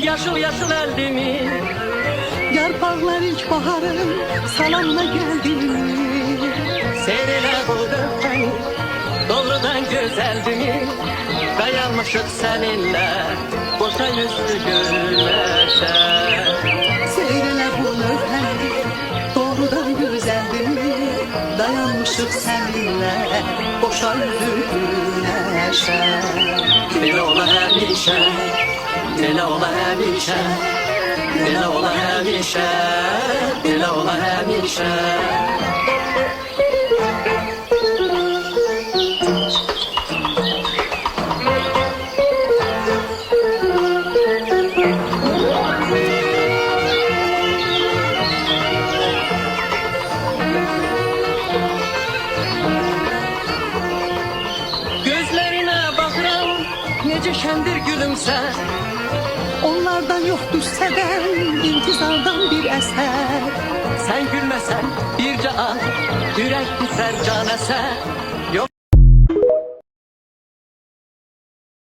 yaşıl yaşıl eldimi. Yarpaqlar ilkbaharın salamla gəldimi. Seyrele bu dökmeni, doğrudan güzeldimi. Dayanmışık seninle, boşa yüzlü gülmeşe. Seyrele bu lövhəni, doğrudan gözəldimi. Dayanmışıq səninlə, boşa üzür güneşe. Belə ola həmişə, belə ola həmişə, belə ola həmişə, belə ola həmişə. Gözlerine bakıram, nece şendir gülümse. Onlardan yoxdur sədən, intizardan bir əsər. Sen gülmesen bir can, yürek biter can eser.